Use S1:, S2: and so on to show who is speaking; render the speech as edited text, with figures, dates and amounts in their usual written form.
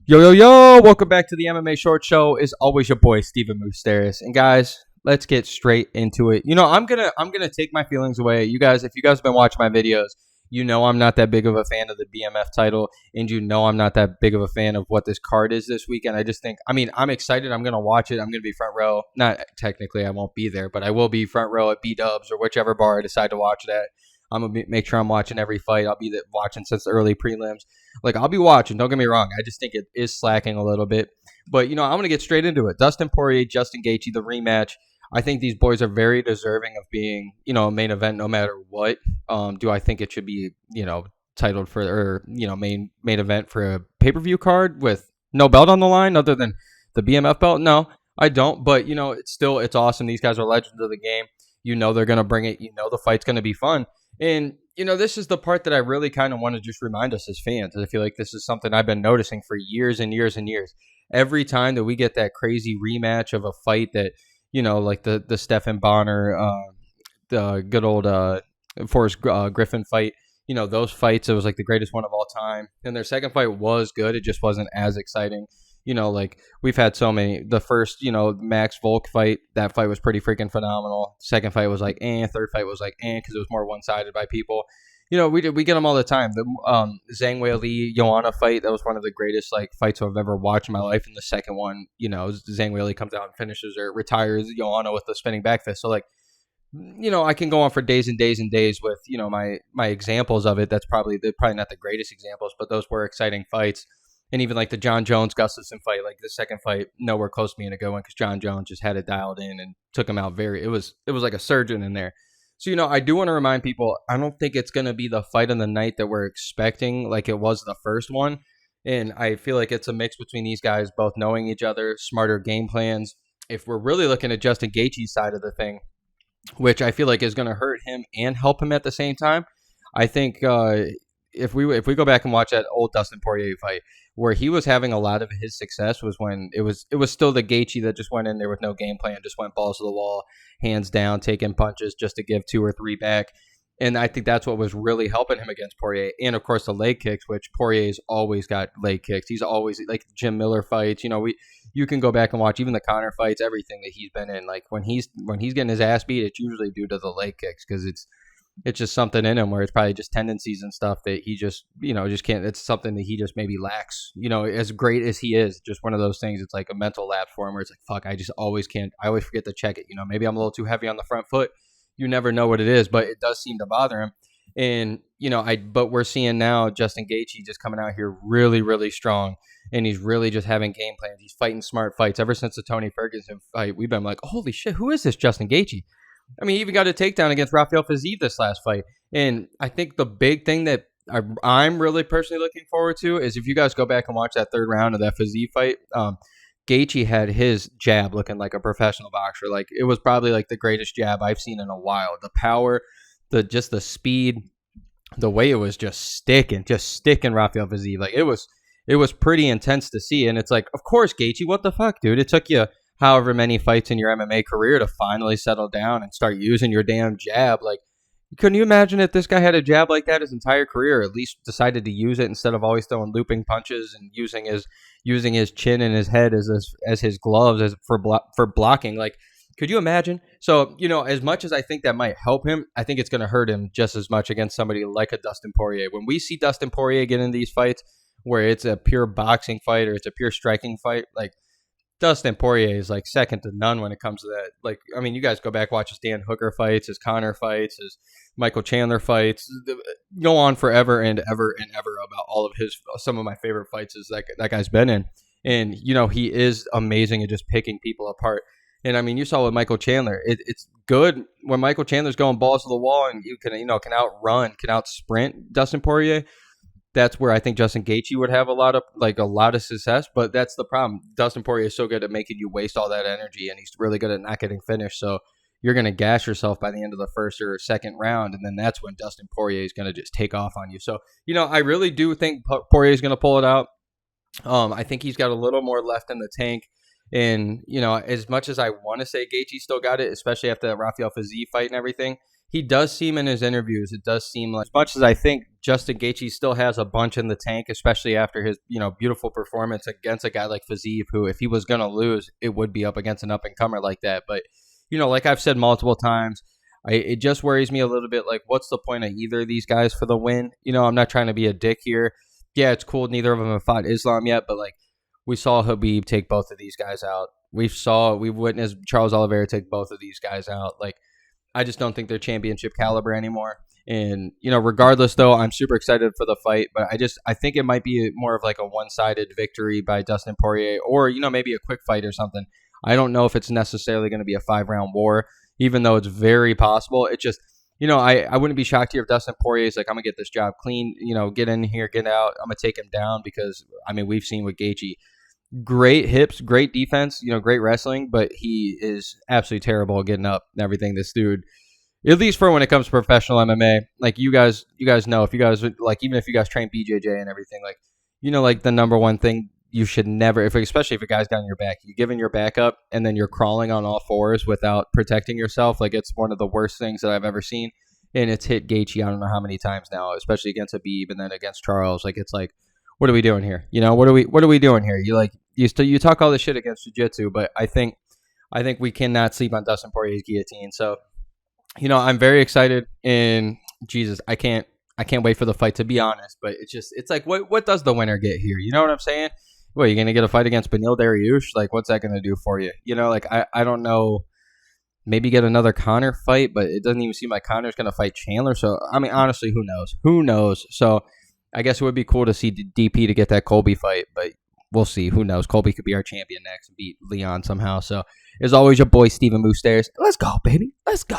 S1: Yo, yo, yo! Welcome back to the MMA Short Show. Is always your boy Steven Moustaris. And guys, let's get straight into it. I'm gonna take my feelings away. You guys, if you guys have been watching my videos, you know I'm not that big of a fan of the BMF title, and you know I'm not that big of a fan of what this card is this weekend. I just think, I'm excited. I'm gonna watch it. I'm gonna be front row. Not technically, I won't be there, but I will be front row at B Dubs or whichever bar I decide to watch it at. I'm gonna make sure I'm watching every fight. I'll be watching since the early prelims. Like, I'll be watching. Don't get me wrong. I just think it is slacking a little bit. But, I'm going to get straight into it. Dustin Poirier, Justin Gaethje, the rematch. I think these boys are very deserving of being, a main event no matter what. Do I think it should be, titled for, or, main event for a pay-per-view card with no belt on the line other than the BMF belt? No, I don't. But, it's awesome. These guys are legends of the game. They're going to bring it. The fight's going to be fun. And, this is the part that I really kind of want to just remind us as fans. I feel like this is something I've been noticing for years and years and years. Every time that we get that crazy rematch of a fight that, like the Stephan Bonner, the good old Forrest Griffin fight, those fights, it was like the greatest one of all time. And their second fight was good. It just wasn't as exciting. Like we've had so many. The first, Max Volk fight, that fight was pretty freaking phenomenal. Second fight was like, Third fight was like, because it was more one-sided by people. We get them all the time. The Zhang Weili Joanna fight, that was one of the greatest fights I've ever watched in my life. And the second one, Zhang Weili comes out and finishes or retires Joanna with the spinning back fist. So I can go on for days and days and days with my examples of it. That's probably not the greatest examples, but those were exciting fights. And even like the John Jones Gustafsson fight, like the second fight, nowhere close to being a good one because John Jones just had it dialed in and took him out it was like a surgeon in there. So, I do want to remind people, I don't think it's going to be the fight of the night that we're expecting like it was the first one. And I feel like it's a mix between these guys both knowing each other, smarter game plans. If we're really looking at Justin Gaethje's side of the thing, which I feel like is going to hurt him and help him at the same time, I think if we go back and watch that old Dustin Poirier fight, where he was having a lot of his success was when it was still the Gaethje that just went in there with no game plan, just went balls to the wall, hands down, taking punches just to give 2 or 3 back. And I think that's what was really helping him against Poirier. And of course the leg kicks, which Poirier's always got leg kicks. He's always like Jim Miller fights. You can go back and watch even the Conor fights, everything that he's been in. Like when he's getting his ass beat, it's usually due to the leg kicks because it's just something in him where it's probably just tendencies and stuff that he just, just can't. It's something that he just maybe lacks, as great as he is. Just one of those things. It's like a mental lapse for him where it's like, fuck, I just always can't. I always forget to check it. Maybe I'm a little too heavy on the front foot. You never know what it is, but it does seem to bother him. And, but we're seeing now Justin Gaethje just coming out here really, really strong. And he's really just having game plans. He's fighting smart fights. Ever since the Tony Ferguson fight, we've been like, holy shit, who is this Justin Gaethje? He even got a takedown against Rafael Fiziev this last fight. And I think the big thing that I'm really personally looking forward to is if you guys go back and watch that third round of that Fiziev fight, Gaethje had his jab looking like a professional boxer. Like it was probably like the greatest jab I've seen in a while. The power, the speed, the way it was just sticking Rafael Fiziev. Like it was pretty intense to see. And it's like, of course, Gaethje, what the fuck, dude? It took you however many fights in your MMA career to finally settle down and start using your damn jab. Like, couldn't you imagine if this guy had a jab like that his entire career, or at least decided to use it instead of always throwing looping punches and using his chin and his head as his gloves for blocking? Like, could you imagine? So, as much as I think that might help him, I think it's going to hurt him just as much against somebody like a Dustin Poirier. When we see Dustin Poirier get in these fights where it's a pure boxing fight or it's a pure striking fight, like, Dustin Poirier is like second to none when it comes to that. Like, you guys go back, watch his Dan Hooker fights, his Conor fights, his Michael Chandler fights, go on forever and ever and ever about all of some of my favorite fights is that guy's been in. And, he is amazing at just picking people apart. And you saw with Michael Chandler, it's good when Michael Chandler's going balls to the wall and you can outrun, can out sprint Dustin Poirier. That's where I think Justin Gaethje would have a lot of success, but that's the problem. Dustin Poirier is so good at making you waste all that energy, and he's really good at not getting finished. So you're going to gas yourself by the end of the first or second round, and then that's when Dustin Poirier is going to just take off on you. So, I really do think Poirier is going to pull it out. I think he's got a little more left in the tank. And, as much as I want to say Gaethje still got it, especially after that Rafael Fiziev fight and everything, He does seem in his interviews, it does seem like, as much as I think Justin Gaethje still has a bunch in the tank, especially after his, beautiful performance against a guy like Fiziev, who, if he was going to lose, it would be up against an up-and-comer like that. But, like I've said multiple times, it just worries me a little bit, like, what's the point of either of these guys for the win? I'm not trying to be a dick here. Yeah, it's cool neither of them have fought Islam yet, but, like, we saw Khabib take both of these guys out. We've witnessed Charles Oliveira take both of these guys out. Like, I just don't think they're championship caliber anymore. And, regardless, though, I'm super excited for the fight. But I think it might be more of like a one-sided victory by Dustin Poirier, or, maybe a quick fight or something. I don't know if it's necessarily going to be a 5-round war, even though it's very possible. It just, I wouldn't be shocked here if Dustin Poirier is like, I'm going to get this job clean, get in here, get out. I'm going to take him down because, we've seen with Gaethje. Great hips, great defense, great wrestling, but he is absolutely terrible at getting up and everything. This dude, at least for when it comes to professional MMA, like you guys know, if you guys like, even if you guys train BJJ and everything, like, like the number one thing you should never, especially if a guy's got on your back, you giving your back up and then you're crawling on all fours without protecting yourself. Like, it's one of the worst things that I've ever seen, and it's hit Gaethje I don't know how many times now, especially against Khabib and then against Charles. Like, it's like, what are we doing here? What are we doing here? You talk all this shit against jiu-jitsu, but I think we cannot sleep on Dustin Poirier's guillotine. So, I'm very excited, and Jesus, I can't wait for the fight, to be honest. But it's like, what does the winner get here? You know what I'm saying? What, you're gonna get a fight against Beneil Dariush? Like, what's that gonna do for you? Like, I don't know. Maybe get another Conor fight, but it doesn't even seem like Conor's gonna fight Chandler. So, honestly, who knows? Who knows? So, I guess it would be cool to see DP to get that Colby fight, but we'll see. Who knows? Colby could be our champion next and beat Leon somehow. So, as always, your boy, Steven Moustaris. Let's go, baby. Let's go.